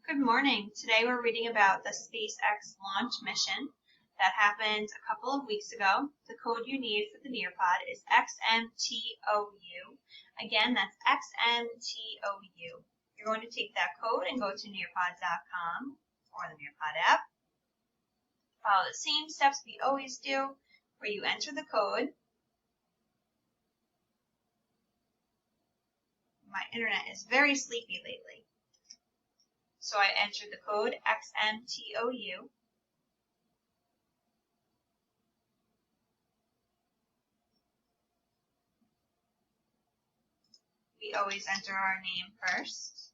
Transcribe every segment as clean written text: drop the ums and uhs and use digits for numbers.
Good morning. Today we're reading about the SpaceX launch mission that happened a couple of weeks ago. The code you need for the Nearpod is XMTOU. Again, that's XMTOU. You're going to take that code and go to nearpod.com or the Nearpod app. Follow the same steps we always do, where you enter the code. My internet is very sleepy lately. So I entered the code XMTOU. We always enter our name first.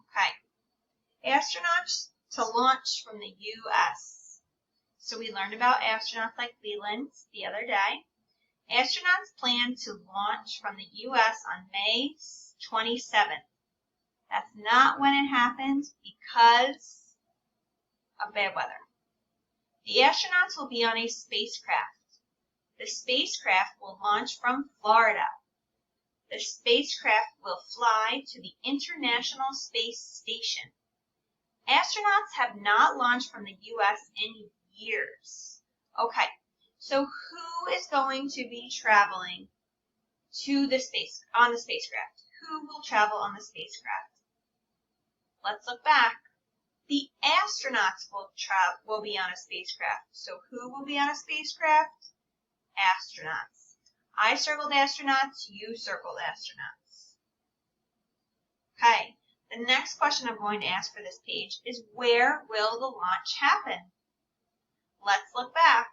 Okay. Astronauts to launch from the U.S. So we learned about astronauts like Leland the other day. Astronauts plan to launch from the U.S. on May 27th. That's not when it happened because of bad weather. The astronauts will be on a spacecraft. The spacecraft will launch from Florida. The spacecraft will fly to the International Space Station. Astronauts have not launched from the U.S. in years. Okay, so who is going to be traveling to the on the spacecraft? Who will travel on the spacecraft? Let's look back. The astronauts will be on a spacecraft. So who will be on a spacecraft? Astronauts. I circled astronauts, you circled astronauts. Okay, the next question I'm going to ask for this page is, where will the launch happen? Let's look back.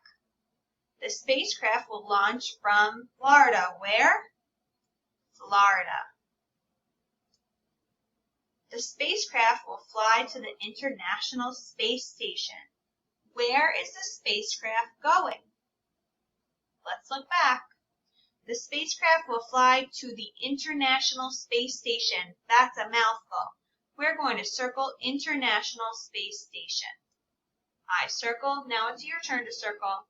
The spacecraft will launch from Florida. Where? Florida. The spacecraft will fly to the International Space Station. Where is the spacecraft going? Let's look back. The spacecraft will fly to the International Space Station. That's a mouthful. We're going to circle International Space Station. I circled. Now it's your turn to circle.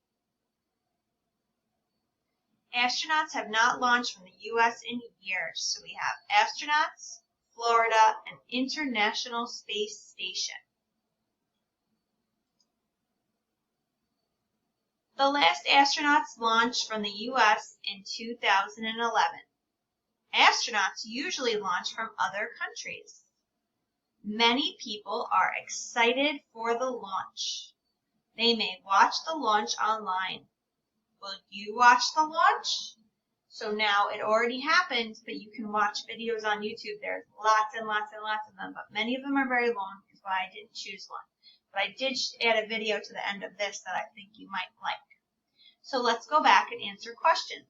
Astronauts have not launched from the U.S. in years. So we have astronauts, Florida, and International Space Station. The last astronauts launched from the U.S. in 2011. Astronauts usually launch from other countries. Many people are excited for the launch. They may watch the launch online. Will you watch the launch? So now it already happened, but you can watch videos on YouTube. There's lots and lots and lots of them, but many of them are very long, which is why I didn't choose one. But I did add a video to the end of this that I think you might like. So let's go back and answer questions.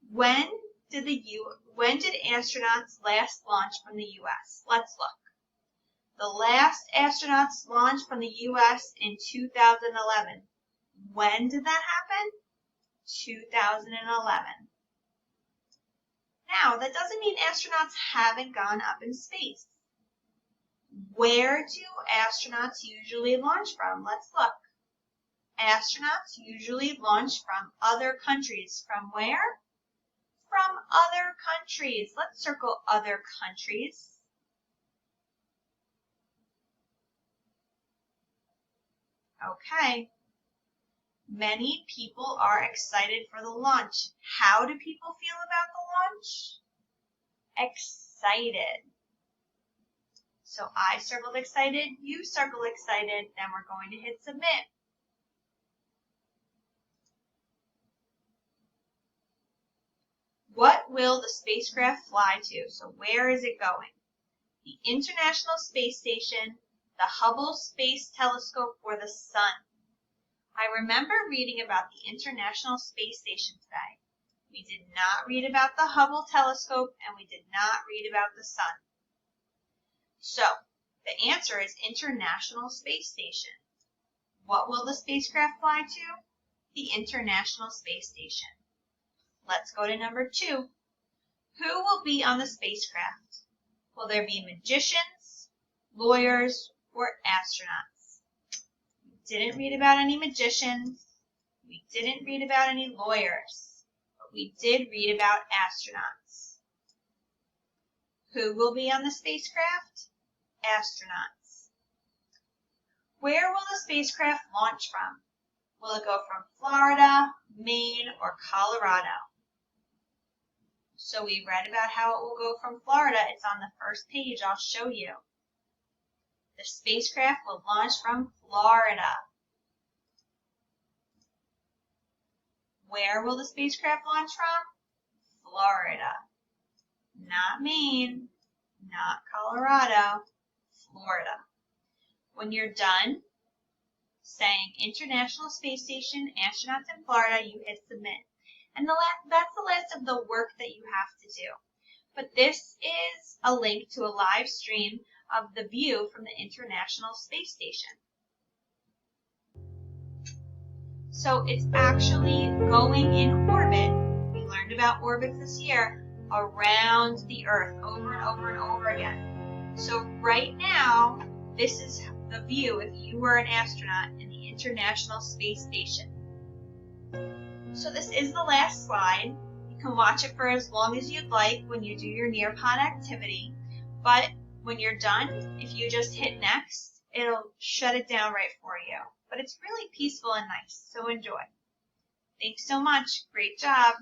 When did astronauts last launch from the U.S.? Let's look. The last astronauts launched from the U.S. in 2011. When did that happen? 2011. Now, that doesn't mean astronauts haven't gone up in space. Where do astronauts usually launch from? Let's look. Astronauts usually launch from other countries. From where? From other countries. Let's circle other countries. Okay. Many people are excited for the launch. How do people feel about the launch? Excited. So I circled excited, you circled excited, then we're going to hit submit. What will the spacecraft fly to? So where is it going? The International Space Station, the Hubble Space Telescope, or the Sun? I remember reading about the International Space Station today. We did not read about the Hubble Telescope, and we did not read about the Sun. So, the answer is International Space Station. What will the spacecraft fly to? The International Space Station. Let's go to number 2. Who will be on the spacecraft? Will there be magicians, lawyers, or astronauts? We didn't read about any magicians. We didn't read about any lawyers. But we did read about astronauts. Who will be on the spacecraft? Astronauts. Where will the spacecraft launch from? Will it go from Florida, Maine, or Colorado? So we read about how it will go from Florida. It's on the first page. I'll show you. The spacecraft will launch from Florida. Where will the spacecraft launch from? Florida. Not Maine, not Colorado, Florida. When you're done saying International Space Station, astronauts in Florida, you hit submit. And that's the list of the work that you have to do. But this is a link to a live stream of the view from the International Space Station. So it's actually going in orbit. We learned about orbits this year, around the Earth over and over and over again. So right now, this is the view if you were an astronaut in the International Space Station. So this is the last slide. You can watch it for as long as you'd like when you do your Nearpod activity, but when you're done, if you just hit next, it'll shut it down right for you. But it's really peaceful and nice, so enjoy. Thanks so much. Great job.